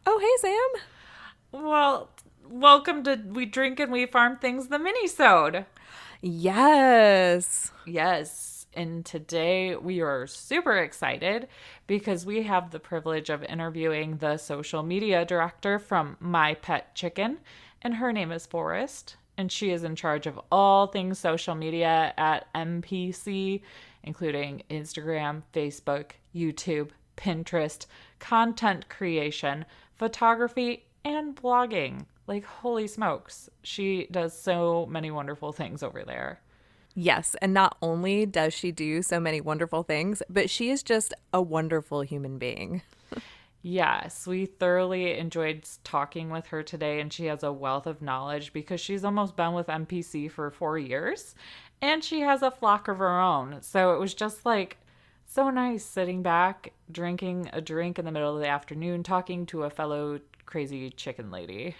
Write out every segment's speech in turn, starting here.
Oh, hey, Sam. Well, welcome to We Drink and We Farm Things, the Minisode. Yes. Yes, and today we are super excited because we have the privilege of interviewing the social media director from My Pet Chicken, and her name is Forrest, and she is in charge of all things social media at MPC, including Instagram, Facebook, YouTube, Pinterest, content creation, photography, and blogging. Like, holy smokes, she does so many wonderful things over there. Yes. And not only does she do so many wonderful things, but she is just a wonderful human being. Yes, we thoroughly enjoyed talking with her today, and she has a wealth of knowledge because she's almost been with MPC for 4 years and she has a flock of her own. So it was just like so nice sitting back, drinking a drink in the middle of the afternoon, talking to a fellow crazy chicken lady.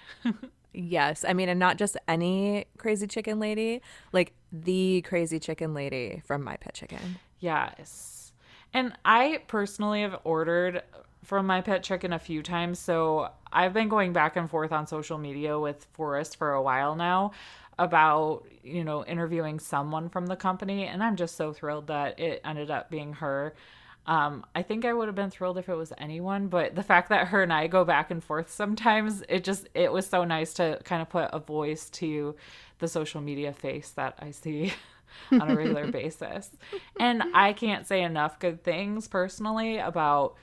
Yes. I mean, and not just any crazy chicken lady, like the crazy chicken lady from My Pet Chicken. Yes. And I personally have ordered from My Pet Chicken a few times. So I've been going back and forth on social media with Forrest for a while now about, interviewing someone from the company. And I'm just so thrilled that it ended up being her. I think I would have been thrilled if it was anyone, but the fact that her and I go back and forth sometimes, it was so nice to kind of put a voice to the social media face that I see on a regular basis. And I can't say enough good things personally about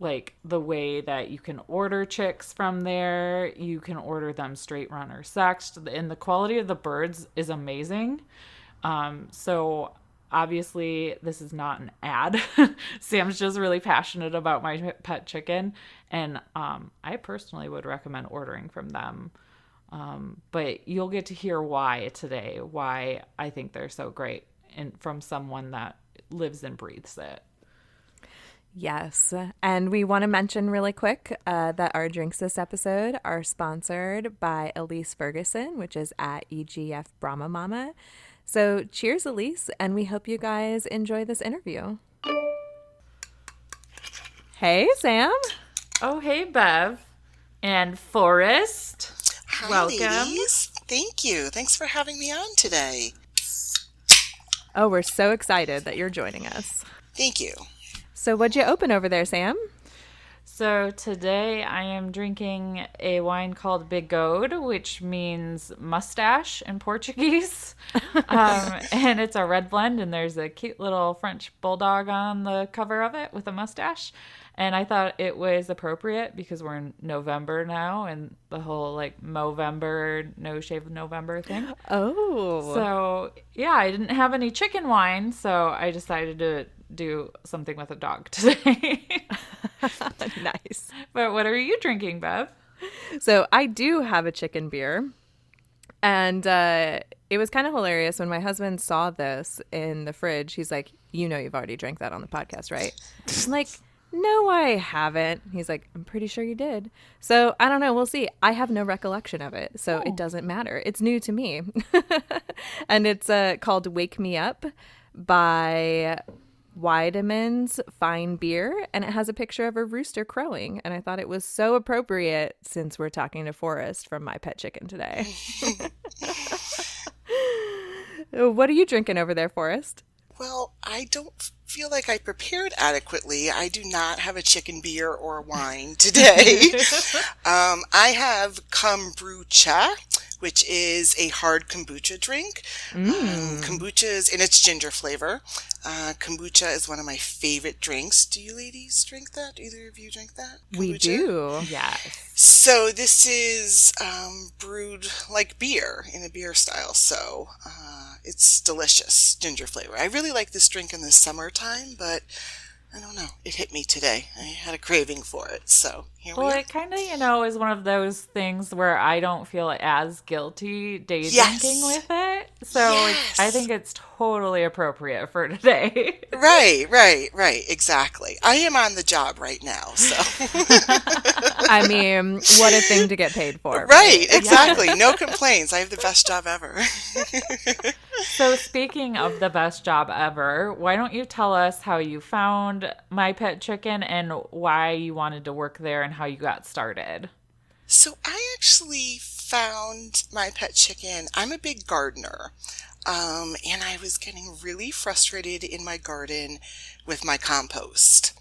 like the way that you can order chicks from there. You can order them straight run or sexed, and the quality of the birds is amazing. So obviously this is not an ad. Sam's just really passionate about My Pet Chicken, and I personally would recommend ordering from them. But you'll get to hear why today, why I think they're so great, and from someone that lives and breathes it. Yes. And we want to mention really quick that our drinks this episode are sponsored by Elise Ferguson, which is at EGF Brahma Mama. So cheers, Elise, and we hope you guys enjoy this interview. Hey, Sam. Oh, hey, Bev and Forrest. Hi, Welcome. ladies. Thank you. Thanks for having me on today. Oh, we're so excited that you're joining us. Thank you. So what'd you open over there, Sam? So today I am drinking a wine called Bigode, which means mustache in Portuguese. And it's a red blend, and there's a cute little French bulldog on the cover of it with a mustache. And I thought it was appropriate because we're in November now and the whole like Movember, no shave November thing. Oh, So, yeah, I didn't have any chicken wine, so I decided to do something with a dog today. nice. But what are you drinking, Bev? So I do have a chicken beer. And it was kind of hilarious when my husband saw this in the fridge. He's like, you know, you've already drank that on the podcast, right? I'm like, no, I haven't. He's like, I'm pretty sure you did. So I don't know. We'll see. I have no recollection of it. So it doesn't matter. It's new to me. And it's called Wake Me Up by Weideman's Fine Beer, and it has a picture of a rooster crowing, and I thought it was so appropriate since we're talking to Forrest from My Pet Chicken today. What are you drinking over there, Forrest? Well, I don't feel like I prepared adequately. I do not have a chicken beer or wine today. I have kombucha, which is a hard kombucha drink. Kombucha is in its ginger flavor. Kombucha is one of my favorite drinks. Do you ladies drink that? Either of you drink that? We Kombucha? do. Yes. So this is brewed like beer in a beer style. So it's delicious ginger flavor. I really like this drink in the summertime, but I don't know. It hit me today. I had a craving for it. So here we Well, are. it kind of, is one of those things where I don't feel as guilty day Yes. drinking with it. So I Yes. think it's totally appropriate for today. Right. Exactly. I am on the job right now. So I mean, what a thing to get paid for. Right, exactly. No complaints. I have the best job ever. So speaking of the best job ever, why don't you tell us how you found My Pet Chicken and why you wanted to work there and how you got started? So I actually found My Pet Chicken. I'm a big gardener. And I was getting really frustrated in my garden with my compost.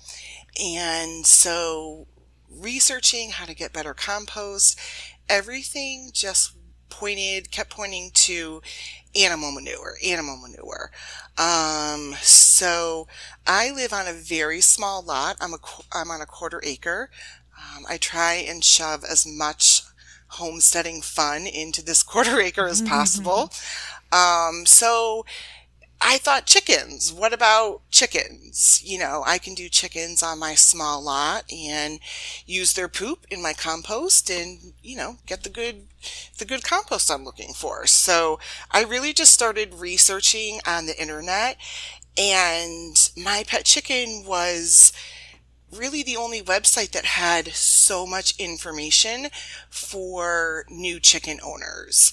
And so researching how to get better compost, everything just kept pointing to animal manure. So I live on a very small lot. I'm on a quarter acre. I try and shove as much homesteading fun into this quarter acre as possible. So I thought chickens. What about chickens? I can do chickens on my small lot and use their poop in my compost and, get the good compost I'm looking for. So I really just started researching on the internet, and My Pet Chicken was really the only website that had so much information for new chicken owners,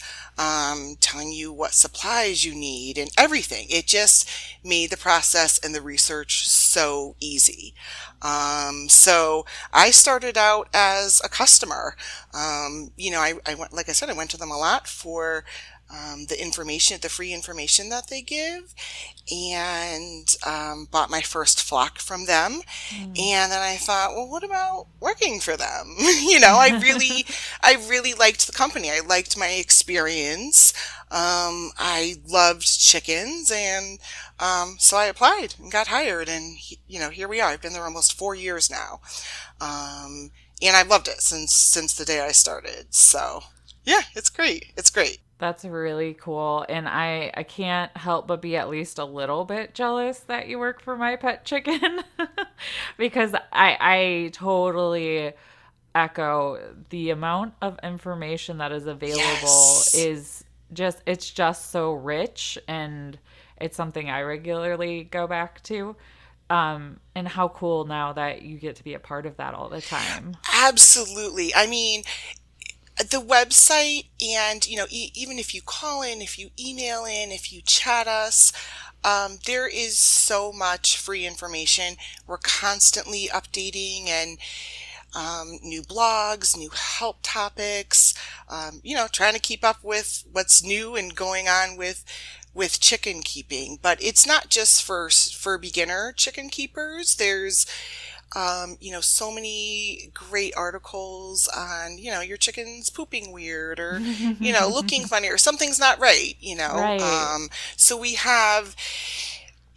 telling you what supplies you need and everything. It just made the process and the research so easy. So I started out as a customer. I went, like I said, I went to them a lot for the free information that they give, and bought my first flock from them. And then I thought, well, what about working for them? I really liked the company. I liked my experience. I loved chickens, and so I applied and got hired, and here we are. I've been there almost 4 years now, and I've loved it since the day I started. So yeah, it's great. It's great. That's really cool. And I can't help but be at least a little bit jealous that you work for My Pet Chicken because I totally echo the amount of information that is available. Yes. It's just so rich, and it's something I regularly go back to. And how cool now that you get to be a part of that all the time. Absolutely. I mean, the website, and even if you call in, if you email in, if you chat us, there is so much free information. We're constantly updating and new blogs, new help topics, trying to keep up with what's new and going on with chicken keeping. But it's not just for beginner chicken keepers. There's so many great articles on, your chicken's pooping weird, or, looking funny, or something's not right, Right. So we have,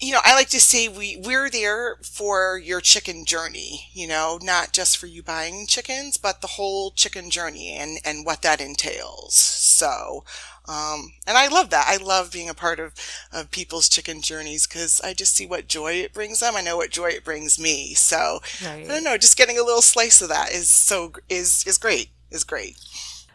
I like to say we're there for your chicken journey, not just for you buying chickens, but the whole chicken journey and what that entails. So, and I love that. I love being a part of people's chicken journeys, because I just see what joy it brings them. I know what joy it brings me. So Right. I don't know, just getting a little slice of that is great. Is great.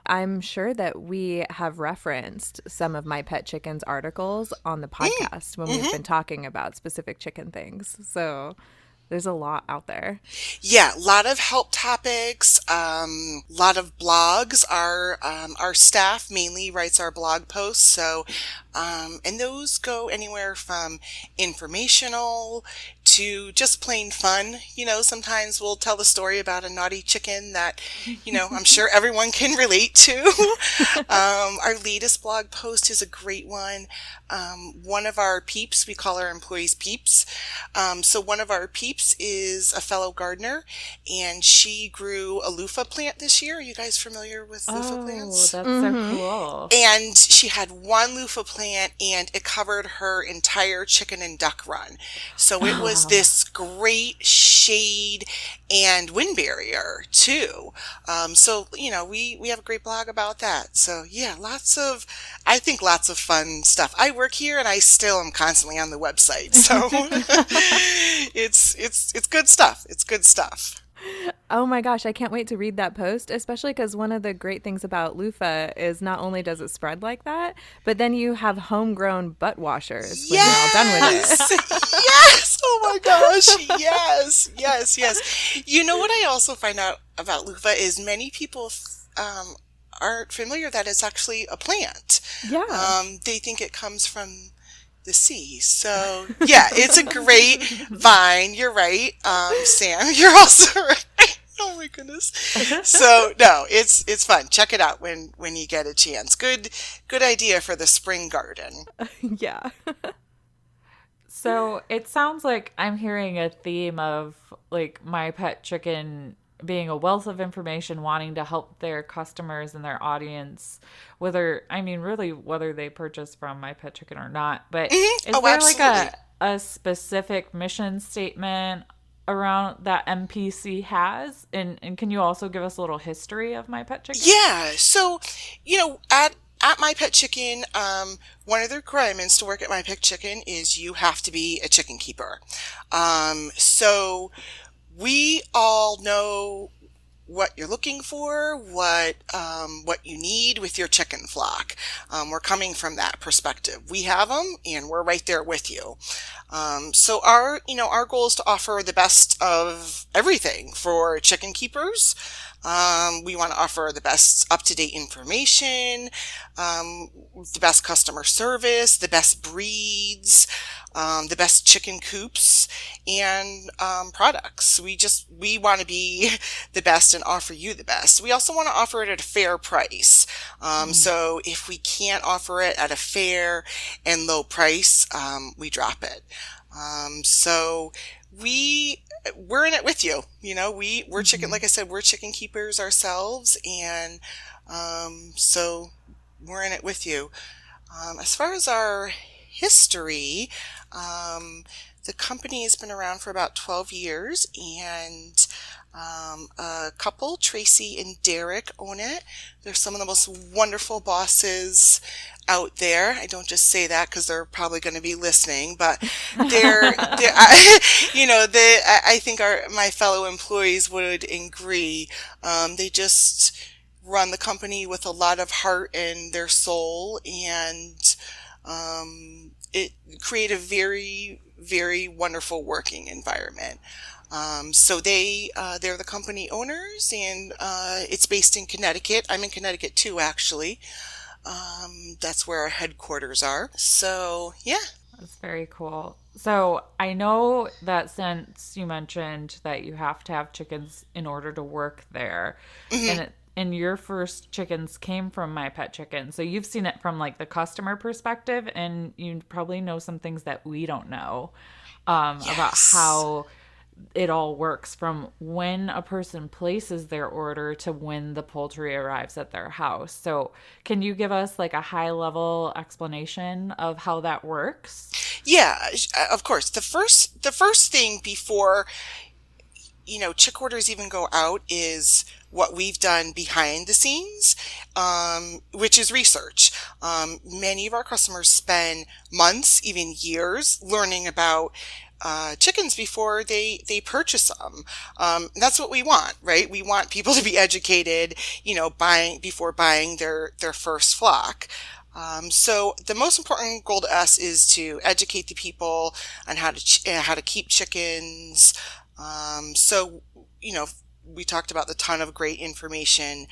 I'm sure that we have referenced some of My Pet Chicken's articles on the podcast when we've been talking about specific chicken things. So there's a lot out there. Yeah, a lot of help topics, lot of blogs. Our staff mainly writes our blog posts, so and those go anywhere from informational to just plain fun. Sometimes we'll tell the story about a naughty chicken that, I'm sure everyone can relate to. Our latest blog post is a great one. One of our peeps, we call our employees peeps. So one of our peeps is a fellow gardener, and she grew a loofah plant this year. Are you guys familiar with loofah plants? Oh, that's so cool. And she had one loofah plant, and it covered her entire chicken and duck run. So it was this great shade and wind barrier too. So we have a great blog about that. So yeah, I think lots of fun stuff. I work here, and I still am constantly on the website. So it's good stuff. It's good stuff. Oh my gosh, I can't wait to read that post, especially because one of the great things about loofah is not only does it spread like that, but then you have homegrown butt washers when you're all done with it. Yes! Yes! Oh my gosh. Yes. Yes. Yes. You know what I also find out about loofah is many people aren't familiar that it's actually a plant. Yeah. They think it comes from the sea. So yeah, it's a great vine. You're right. Sam, you're also right. Oh my goodness. So no, it's fun. Check it out when you get a chance. Good idea for the spring garden. Yeah. So it sounds like I'm hearing a theme of like My Pet Chicken being a wealth of information, wanting to help their customers and their audience, whether they purchase from My Pet Chicken or not. But Mhm. is Oh, there like absolutely. a specific mission statement around that MPC has? And can you also give us a little history of My Pet Chicken? Yeah. So, at My Pet Chicken, one of the requirements to work at My Pet Chicken is you have to be a chicken keeper. So we all know what you're looking for, what you need with your chicken flock. We're coming from that perspective. We have them, and we're right there with you. So our goal is to offer the best of everything for chicken keepers. We want to offer the best up-to-date information, the best customer service, the best breeds, the best chicken coops, and products. We want to be the best and offer you the best. We also want to offer it at a fair price. So if we can't offer it at a fair and low price, we drop it. So we're in it with you. We're chicken, like I said, we're chicken keepers ourselves, and so we're in it with you. As far as our history, the company has been around for about 12 years, and a couple, Tracy and Derek, own it. They're some of the most wonderful bosses out there. I don't just say that because they're probably going to be listening, but I think my fellow employees would agree. They just run the company with a lot of heart in their soul, and it create a very, very wonderful working environment. So they're the company owners, and it's based in Connecticut. I'm in Connecticut too, actually. That's where our headquarters are. So yeah. That's very cool. So I know that since you mentioned that you have to have chickens in order to work there, Mhm. and your first chickens came from My Pet Chicken, so you've seen it from like the customer perspective, and you probably know some things that we don't know about Yes. how it all works from when a person places their order to when the poultry arrives at their house. So, can you give us like a high level explanation of how that works? Yeah, of course. The first thing before, chick orders even go out is what we've done behind the scenes, which is research. Many of our customers spend months, even years, learning about chickens before they purchase them. That's what we want, right? We want people to be educated, before buying their first flock. So the most important goal to us is to educate the people on how to keep chickens. So we talked about the ton of great information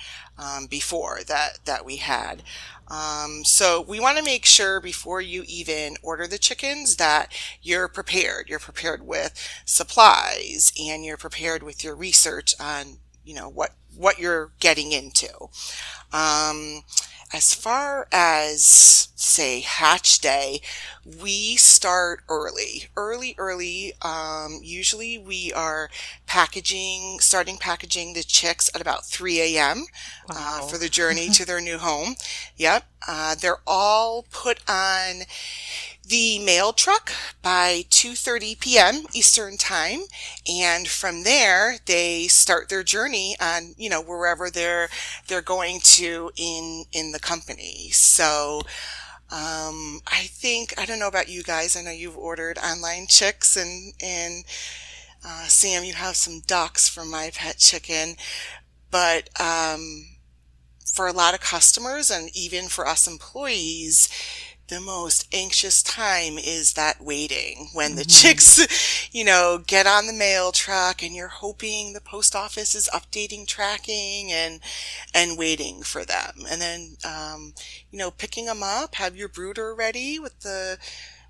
before that we had. So we want to make sure before you even order the chickens that you're prepared. You're prepared with supplies, and you're prepared with your research on what you're getting into. Um, as far as, say, hatch day, we start early. Usually we are starting packaging the chicks at about 3 a.m. For Wow. the journey to their new home. Yep. They're all put on the mail truck by 2:30 p.m. Eastern Time, and from there they start their journey on wherever they're going to in the company. So I don't know about you guys. I know you've ordered online chicks, and Sam, you have some ducks from My Pet Chicken, but for a lot of customers and even for us employees, the most anxious time is that waiting when the chicks, get on the mail truck and you're hoping the post office is updating tracking and waiting for them. And then, picking them up, have your brooder ready with the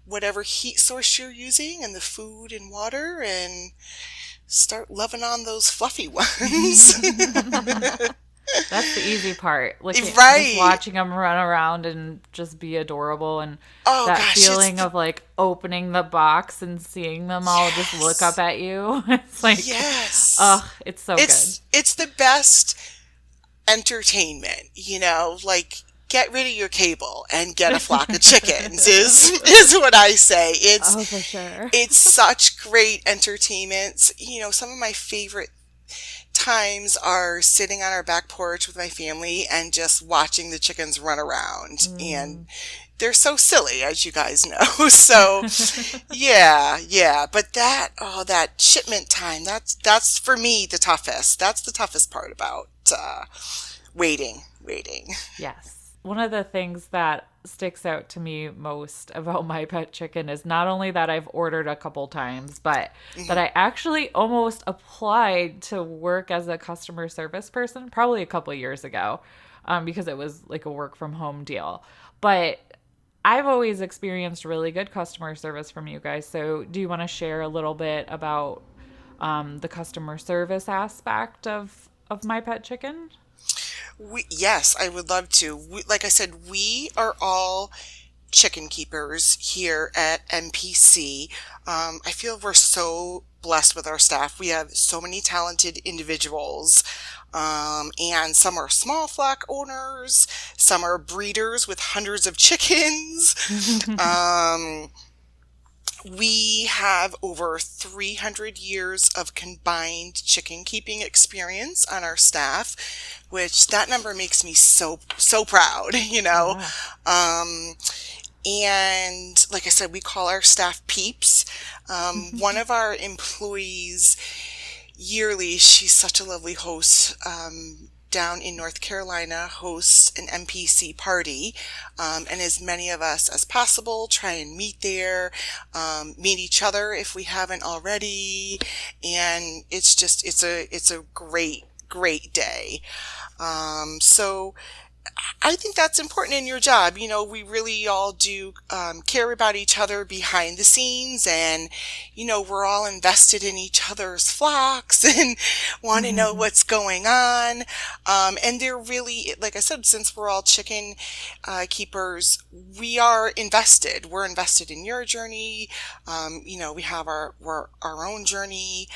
whatever heat source you're using and the food and water and start loving on those fluffy ones. That's the easy part. Right. Just watching them run around and just be adorable, and Oh that gosh, feeling of opening the box and seeing them all just look up at you. It's like, yes. it's so It's good. it's the best entertainment, get rid of your cable and get a flock of chickens is what I say. Oh, for sure. It's such great entertainment. Some of my favorite times are sitting on our back porch with my family and just watching the chickens run around. And they're so silly, as you guys know. So yeah. But that shipment time, that's for me the toughest. That's the toughest part about waiting. Yes. One of the things that sticks out to me most about My Pet Chicken is not only that I've ordered a couple times, but that I actually almost applied to work as a customer service person probably a couple years ago, because it was like a work from home deal. But I've always experienced really good customer service from you guys. So do you want to share a little bit about the customer service aspect of My Pet Chicken? Yes, I would love to. Like I said, we are all chicken keepers here at MPC. I feel we're so blessed with our staff. We have so many talented individuals. And some are small flock owners, some are breeders with hundreds of chickens. We have over 300 years of combined chicken keeping experience on our staff, which that number makes me so proud, Yeah. And like I said, we call our staff peeps. One of our employees yearly, she's such a lovely host, down in North Carolina, hosts an MPC party, and as many of us as possible try and meet there, meet each other if we haven't already, and it's a great day. So I think that's important in your job. We really all do care about each other behind the scenes, and we're all invested in each other's flocks and want to know what's going on. And they're really, like I said, since we're all chicken keepers, we are invested. We're invested in your journey. We have our own journey.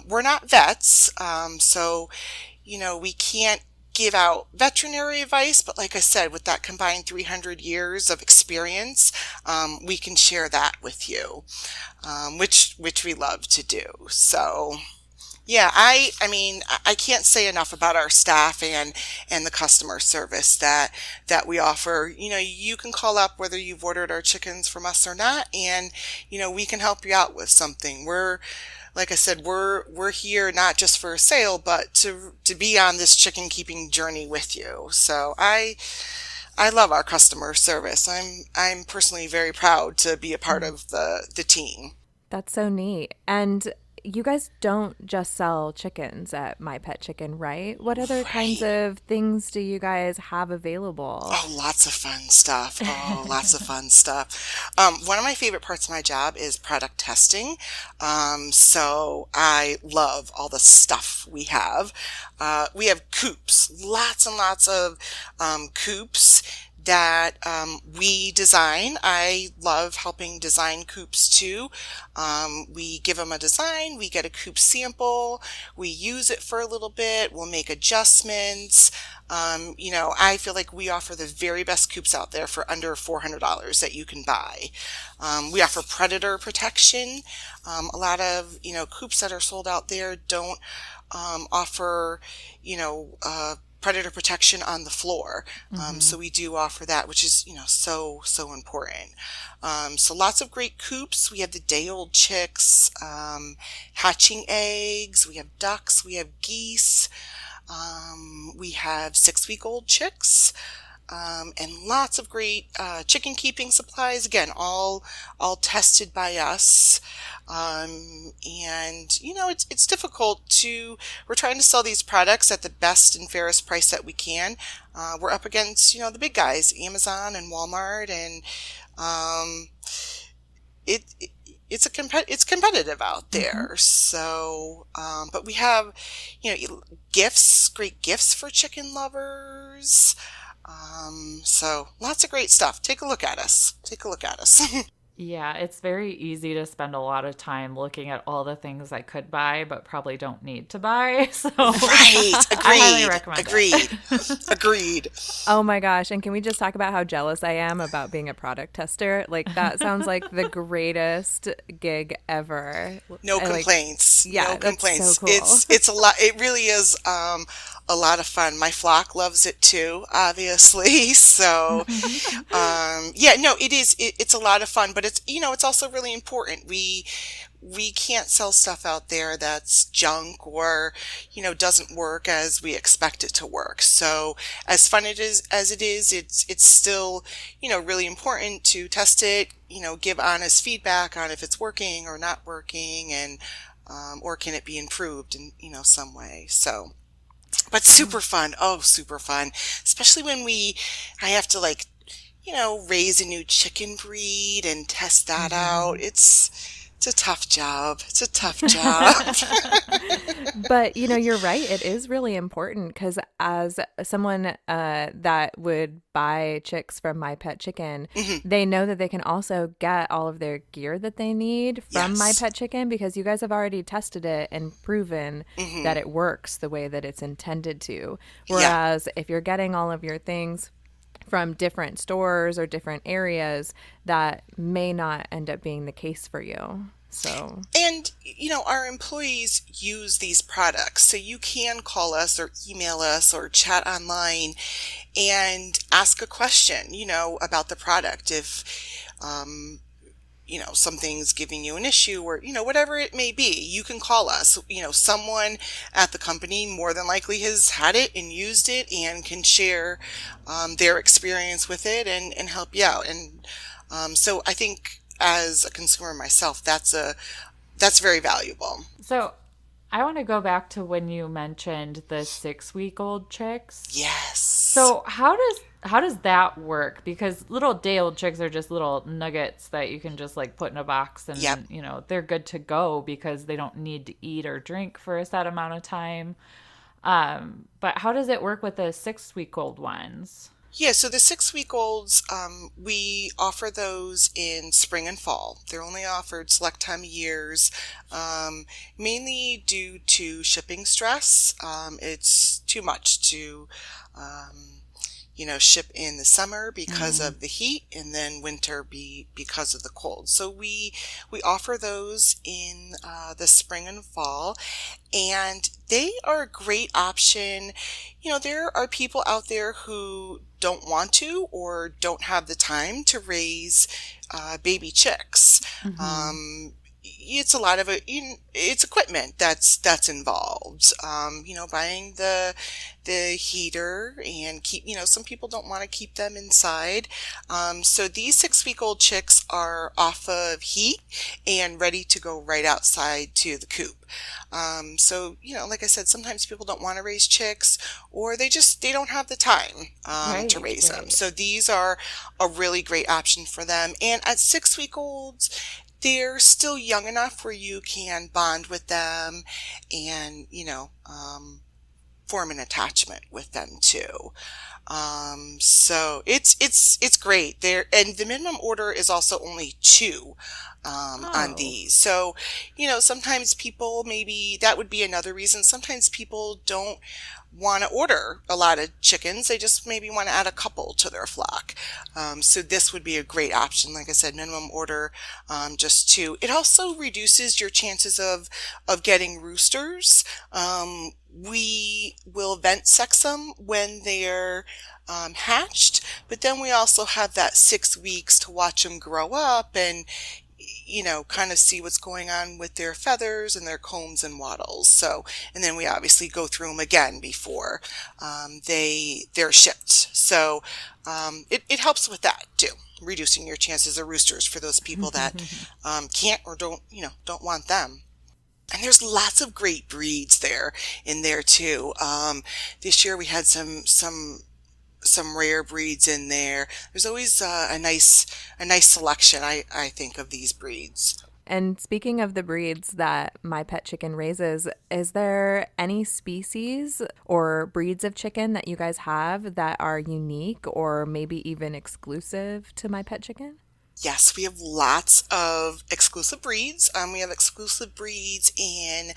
We're not vets, so we can't give out veterinary advice, but like I said, with that combined 300 years of experience, we can share that with you, which we love to do. So yeah, I mean, I can't say enough about our staff and the customer service that we offer. You can call up whether you've ordered our chickens from us or not, and we can help you out with something. Like I said, we're here not just for a sale, but to be on this chicken keeping journey with you. So I love our customer service. I'm personally very proud to be a part of the team. That's so neat. And you guys don't just sell chickens at My Pet Chicken, right? What other kinds of things do you guys have available? Oh, lots of fun stuff. One of my favorite parts of my job is product testing. So I love all the stuff we have. We have coops, lots and lots of coops that we design. I love helping design coops too. We give them a design, we get a coop sample, we use it for a little bit, we'll make adjustments. I feel like we offer the very best coops out there for under $400 that you can buy. We offer predator protection. A lot of, coops that are sold out there don't offer, predator protection on the floor. So we do offer that, which is, so important. So lots of great coops. We have the day-old chicks, hatching eggs. We have ducks. We have geese. We have 6-week-old chicks. And lots of great chicken keeping supplies. Again, all tested by us. And it's difficult we're trying to sell these products at the best and fairest price that we can. We're up against, the big guys, Amazon and Walmart, and it's competitive out there. So, but we have, great gifts for chicken lovers. So lots of great stuff. Take a look at us. Yeah, it's very easy to spend a lot of time looking at all the things I could buy, but probably don't need to buy. So Right. I highly recommend Agreed. Oh my gosh. And can we just talk about how jealous I am about being a product tester? Like, that sounds like the greatest gig ever. No complaints. Yeah, no complaints. So cool. It's a lot. It really is a lot of fun. My flock loves it too, obviously. So, it is. It's a lot of fun, but it's also really important. We can't sell stuff out there that's junk or, doesn't work as we expect it to work. So as fun as it is, it's still, really important to test it, give honest feedback on if it's working or not working, and, or can it be improved in, some way. So, but super fun. Oh, super fun. Especially when I have to raise a new chicken breed and test that out. It's a tough job. But, you're right. It is really important because as someone that would buy chicks from My Pet Chicken, they know that they can also get all of their gear that they need from My Pet Chicken because you guys have already tested it and proven that it works the way that it's intended to. Whereas if you're getting all of your things from different stores or different areas, that may not end up being the case for you. So, and our employees use these products, so you can call us or email us or chat online and ask a question, about the product. If something's giving you an issue or, whatever it may be, you can call us. Someone at the company more than likely has had it and used it and can share their experience with it and help you out. And so I think as a consumer myself, that's very valuable. So I want to go back to when you mentioned the 6-week-old chicks. Yes. So how does that work? Because little day-old chicks are just little nuggets that you can just put in a box and, they're good to go because they don't need to eat or drink for a set amount of time. But how does it work with the 6-week-old ones? Yeah, so the 6-week-olds, we offer those in spring and fall. They're only offered select time of years, mainly due to shipping stress. It's too much to, ship in the summer because of the heat, and then winter because of the cold. So we offer those in the spring and fall, and they are a great option. There are people out there who don't want to or don't have the time to raise baby chicks. It's a lot of it's equipment that's involved. Buying the heater and some people don't want to keep them inside. So these 6-week-old chicks are off of heat and ready to go right outside to the coop. So, like I said, sometimes people don't want to raise chicks or they don't have the time to raise them. So these are a really great option for them. And at 6-week-olds, they're still young enough where you can bond with them and, form an attachment with them too. So it's great there. And the minimum order is also only 2, on these. So, sometimes people, maybe that would be another reason. Sometimes people don't want to order a lot of chickens. They just maybe want to add a couple to their flock. So this would be a great option. Like I said, minimum order, just 2. It also reduces your chances of getting roosters. we will vent sex them when they're hatched, but then we also have that 6 weeks to watch them grow up and, kind of see what's going on with their feathers and their combs and wattles. So, and then we obviously go through them again before they're shipped. So it helps with that too, reducing your chances of roosters for those people that can't or don't want them. And there's lots of great breeds in there too. This year we had some rare breeds in there. There's always a nice selection, I think, of these breeds. And speaking of the breeds that My Pet Chicken raises, is there any species or breeds of chicken that you guys have that are unique or maybe even exclusive to My Pet Chicken? Yes, we have lots of exclusive breeds. We have exclusive breeds in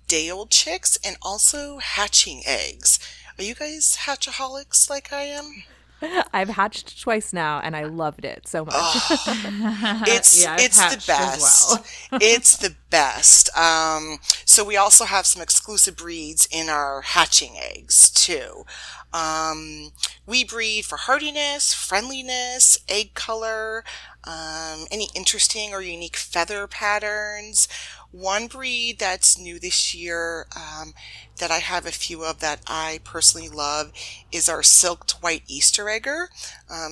day-old chicks and also hatching eggs. Are you guys hatchaholics like I am? I've hatched twice now, and I loved it so much. It's I've the hatched best. as well. It's the best. So we also have some exclusive breeds in our hatching eggs too. We breed for hardiness, friendliness, egg color, any interesting or unique feather patterns. One breed that's new this year, that I have a few of that I personally love is our silked white Easter egger.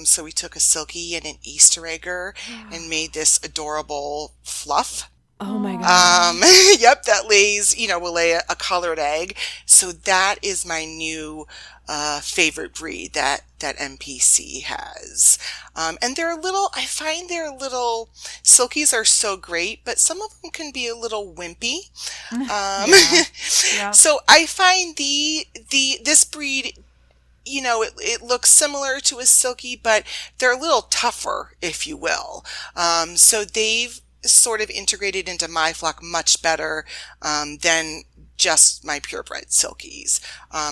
So we took a silky and an Easter egger and made this adorable fluff. Oh my God. Yep, that will lay a colored egg. So that is my new favorite breed that MPC has. And I find silkies are so great, but some of them can be a little wimpy. Yeah. So I find this breed, it looks similar to a silky, but they're a little tougher, if you will. So they've sort of integrated into my flock much better than just my purebred silkies.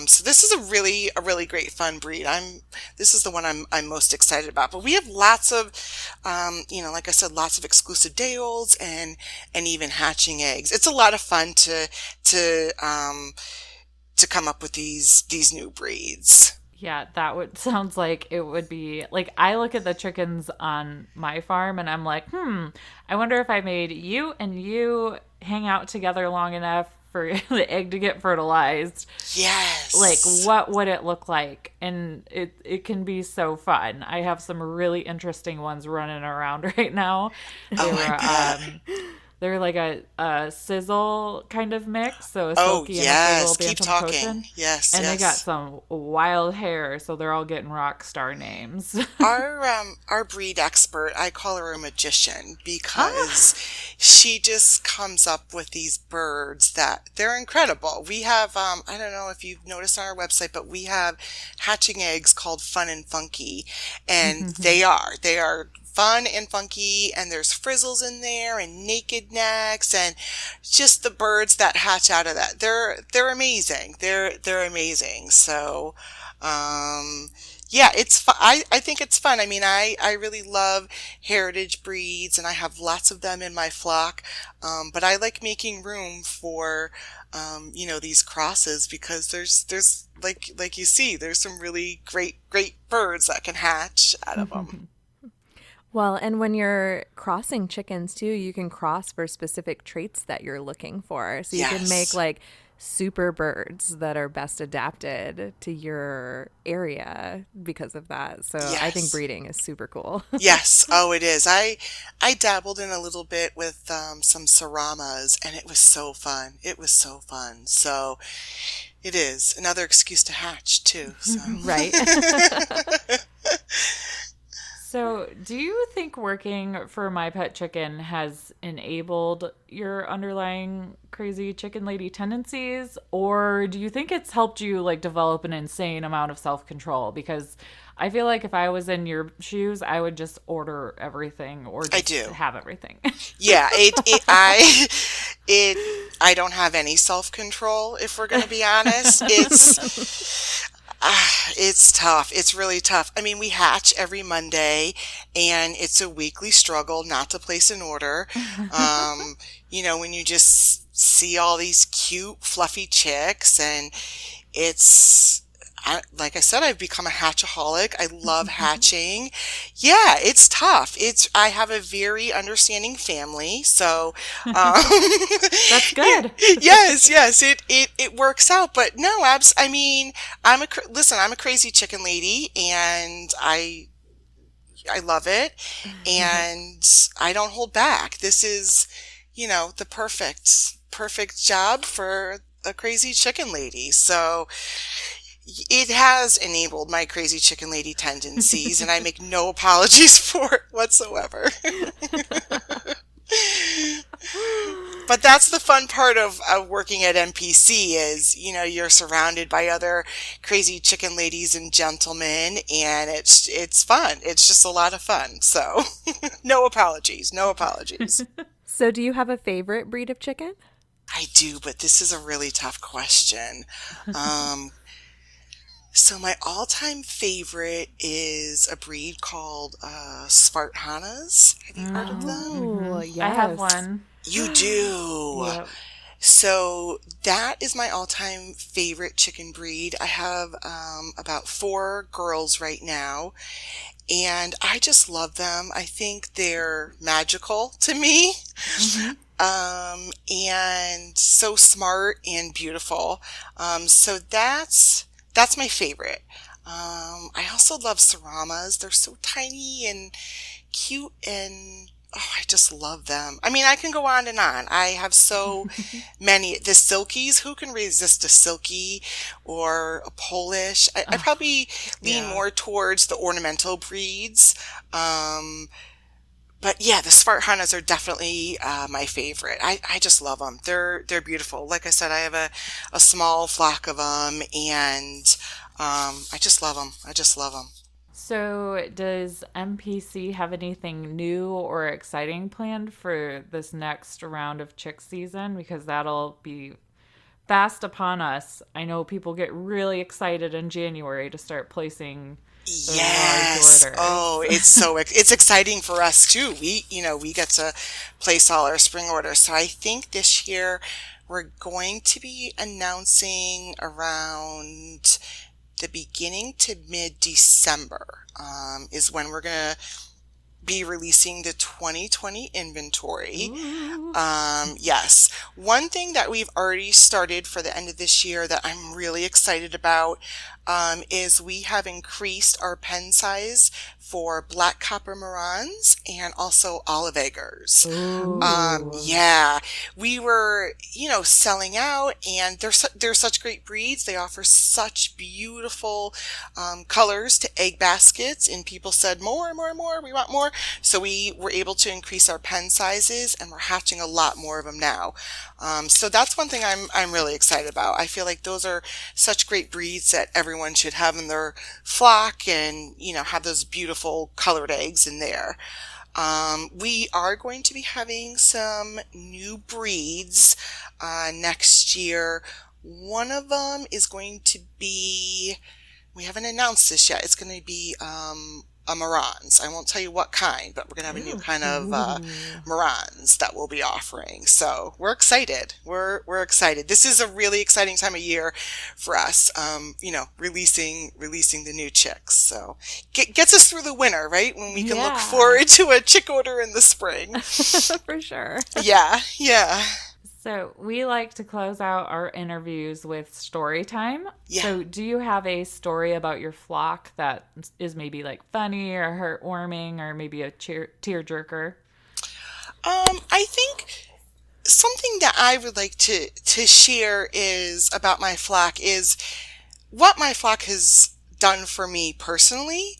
So this is a really great fun breed. This is the one I'm most excited about. But we have lots of, like I said, lots of exclusive day olds and even hatching eggs. It's a lot of fun to come up with these new breeds. Yeah, sounds like it would be like I look at the chickens on my farm and I'm like, I wonder if I made you and you hang out together long enough for the egg to get fertilized. Yes. Like, what would it look like? And it can be so fun. I have some really interesting ones running around right now. They're like a sizzle kind of mix. So a silky and a sizzle keep bantam talking. cochin. Yes, and they got some wild hair, so they're all getting rock star names. Our breed expert, I call her a magician because she just comes up with these birds that they're incredible. We have I don't know if you've noticed on our website, but we have hatching eggs called Fun and Funky, and they are fun and funky, and there's frizzles in there and naked necks and just the birds that hatch out of that. They're amazing. They're amazing. So, yeah, it's fun. I think it's fun. I mean, I really love heritage breeds and I have lots of them in my flock. But I like making room for, these crosses because there's like you see, there's some really great birds that can hatch out of them. Well, and when you're crossing chickens too, you can cross for specific traits that you're looking for. So you can make like super birds that are best adapted to your area because of that. So I think breeding is super cool. Yes. Oh, it is. I dabbled in a little bit with some Saramas and it was so fun. So it is another excuse to hatch too. So. Right. So, do you think working for My Pet Chicken has enabled your underlying crazy chicken lady tendencies, or do you think it's helped you like develop an insane amount of self-control? Because I feel like if I was in your shoes, I would just order everything or just have everything. Yeah, I don't have any self-control, if we're going to be honest. It's tough. It's really tough. I mean, we hatch every Monday and it's a weekly struggle not to place an order. When you just see all these cute, fluffy chicks, and like I said, I've become a hatchaholic. I love hatching. Yeah, it's tough. I have a very understanding family, so That's good. yes, it works out. But no, I mean, listen, I'm a crazy chicken lady, and I love it, and I don't hold back. This is, the perfect job for a crazy chicken lady. So it has enabled my crazy chicken lady tendencies, and I make no apologies for it whatsoever. But that's the fun part of working at MPC is, you're surrounded by other crazy chicken ladies and gentlemen, and it's fun. It's just a lot of fun. So no apologies. So do you have a favorite breed of chicken? I do, but this is a really tough question. So my all-time favorite is a breed called Svarthanas. Have you heard of them? Oh, yes. I have one. You do. Yep. So that is my all-time favorite chicken breed. I have about 4 girls right now, and I just love them. I think they're magical to me. And so smart and beautiful. So that's my favorite. I also love Saramas. They're so tiny and cute, and I just love them. I mean, I can go on and on. I have so many. The Silkies, who can resist a Silky or a Polish? I probably lean more towards the ornamental breeds. But yeah, the Svarthanas are definitely my favorite. I just love them. They're beautiful. Like I said, I have a small flock of them, and I just love them. So does MPC have anything new or exciting planned for this next round of chick season? Because that'll be fast upon us. I know people get really excited in January to start placing those Yes. large orders. Oh, it's exciting for us too. We get to place all our spring orders. So I think this year we're going to be announcing around the beginning to mid-December, is when we're going to be releasing the 2020 inventory. Yes. One thing that we've already started for the end of this year that I'm really excited about is we have increased our pen size for black copper Marans and also olive eggers. Yeah, we were, selling out, and they're such great breeds. They offer such beautiful colors to egg baskets, and people said more, we want more. So we were able to increase our pen sizes, and we're hatching a lot more of them now. So that's one thing I'm really excited about. I feel like those are such great breeds that everyone should have in their flock, and have those beautiful colored eggs in there. We are going to be having some new breeds next year. One of them is going to be, we haven't announced this yet, it's going to be a Marans. I won't tell you what kind, but we're going to have a new kind of Marans that we'll be offering. So we're excited. We're excited. This is a really exciting time of year for us, releasing the new chicks. So gets us through the winter, right? When we can look forward to a chick order in the spring. For sure. Yeah. So we like to close out our interviews with story time. Yeah. So do you have a story about your flock that is maybe like funny or heartwarming or maybe a tearjerker? I think something that I would like to share is about my flock is what my flock has done for me personally.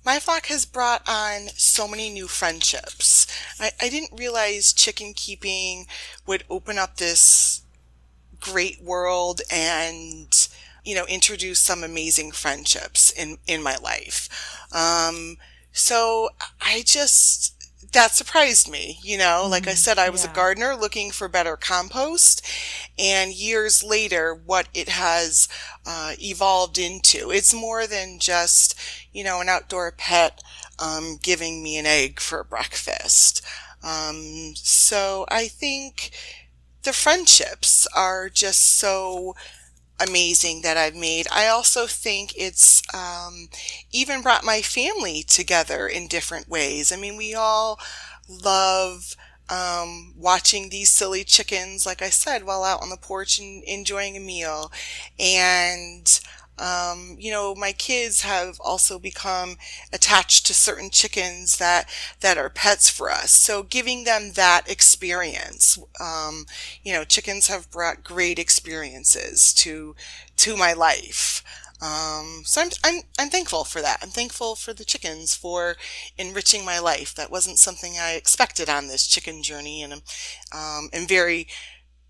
My flock has brought on so many new friendships. I didn't realize chicken keeping would open up this great world and, introduce some amazing friendships in my life. So that surprised me, like I said, I was a gardener looking for better compost, and years later, what it has evolved into. It's more than just, an outdoor pet giving me an egg for breakfast. So I think the friendships are just so amazing that I've made. I also think it's even brought my family together in different ways. I mean, we all love watching these silly chickens, like I said, while out on the porch and enjoying a meal. And my kids have also become attached to certain chickens that are pets for us. So giving them that experience, chickens have brought great experiences to my life. So I'm thankful for that. I'm thankful for the chickens for enriching my life. That wasn't something I expected on this chicken journey, and I'm very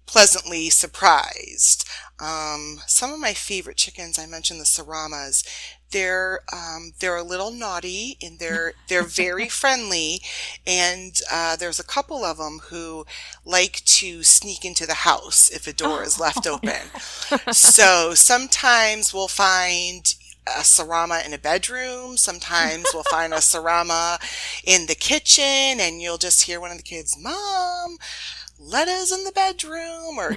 pleasantly surprised. Some of my favorite chickens, I mentioned the Saramas. They're a little naughty and they're very friendly. And there's a couple of them who like to sneak into the house if a door is left open. So sometimes we'll find a Sarama in a bedroom. Sometimes we'll find a Sarama in the kitchen, and you'll just hear one of the kids, "Mom, Letta's in the bedroom," or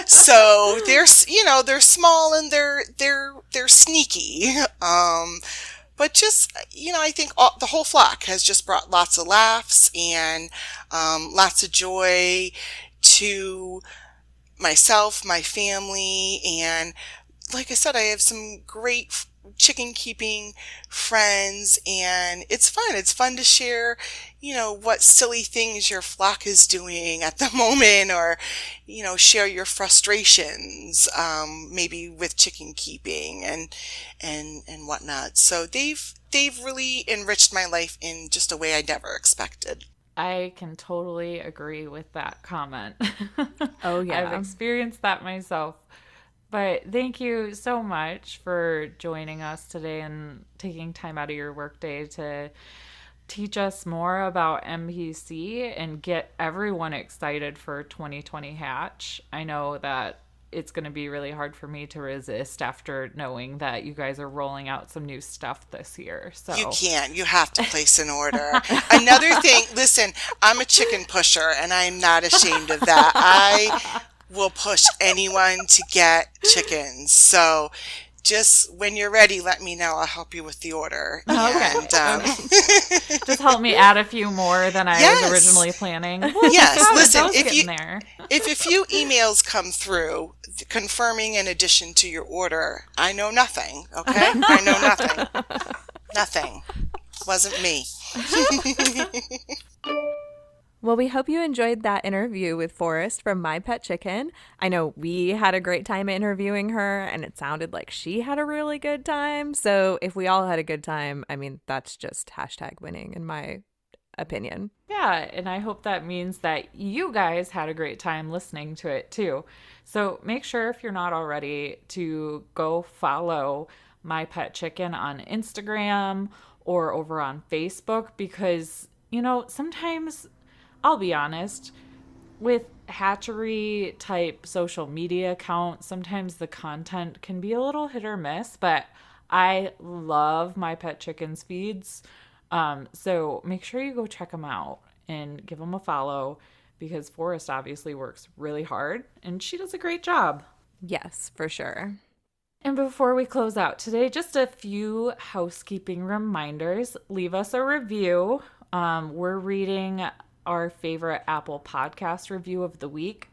so they're small and they're sneaky, but just I think the whole flock has just brought lots of laughs and lots of joy to myself, my family, and like I said, I have some great chicken keeping friends, and it's fun. It's fun to share, what silly things your flock is doing at the moment, or, share your frustrations, maybe with chicken keeping and whatnot. So they've really enriched my life in just a way I never expected. I can totally agree with that comment. Oh, yeah. I've experienced that myself. But thank you so much for joining us today and taking time out of your workday to teach us more about MPC and get everyone excited for 2020 Hatch. I know that it's going to be really hard for me to resist after knowing that you guys are rolling out some new stuff this year. So you can't. You have to place an order. Another thing, listen, I'm a chicken pusher, and I'm not ashamed of that. I will push anyone to get chickens. So just when you're ready, let me know. I'll help you with the order. Okay. And, just help me add a few more than I was originally planning. Yes. Listen, if a few emails come through confirming an addition to your order, I know nothing. Okay. I know nothing. Nothing. Wasn't me. Well, we hope you enjoyed that interview with Forrest from My Pet Chicken. I know we had a great time interviewing her, and it sounded like she had a really good time. So if we all had a good time, I mean, that's just #winning in my opinion. Yeah, and I hope that means that you guys had a great time listening to it too. So make sure, if you're not already, to go follow My Pet Chicken on Instagram or over on Facebook, because, sometimes, I'll be honest, with hatchery type social media accounts, sometimes the content can be a little hit or miss, but I love My Pet Chicken's feeds. So make sure you go check them out and give them a follow, because Forrest obviously works really hard and she does a great job. Yes, for sure. And before we close out today, just a few housekeeping reminders. Leave us a review. We're reading our favorite Apple Podcast review of the week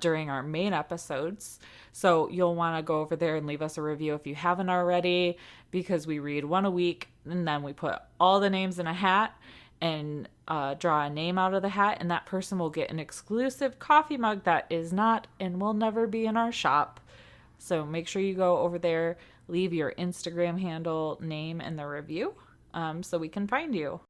during our main episodes. So you'll want to go over there and leave us a review if you haven't already, because we read one a week and then we put all the names in a hat and draw a name out of the hat, and that person will get an exclusive coffee mug that is not and will never be in our shop. So make sure you go over there, leave your Instagram handle, name, and the review so we can find you.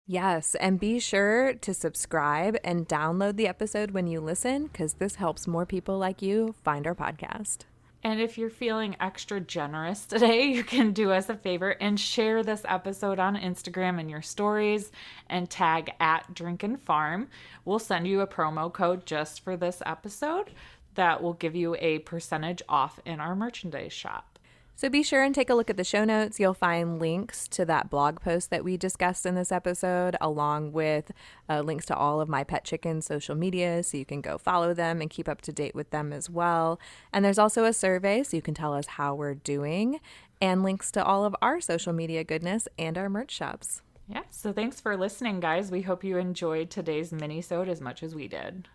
Yes, and be sure to subscribe and download the episode when you listen, because this helps more people like you find our podcast. And if you're feeling extra generous today, you can do us a favor and share this episode on Instagram in your stories and tag @DrinkinFarm. We'll send you a promo code just for this episode that will give you a percentage off in our merchandise shop. So be sure and take a look at the show notes. You'll find links to that blog post that we discussed in this episode, along with links to all of my pet chicken social media, so you can go follow them and keep up to date with them as well. And there's also a survey, so you can tell us how we're doing, and links to all of our social media goodness and our merch shops. Yeah, so thanks for listening, guys. We hope you enjoyed today's Minisode as much as we did.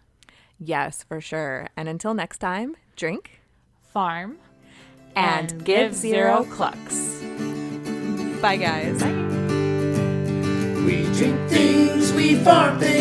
Yes, for sure. And until next time, drink, Farm, and give zero clucks. Bye, guys. Bye. We drink things, we farm things.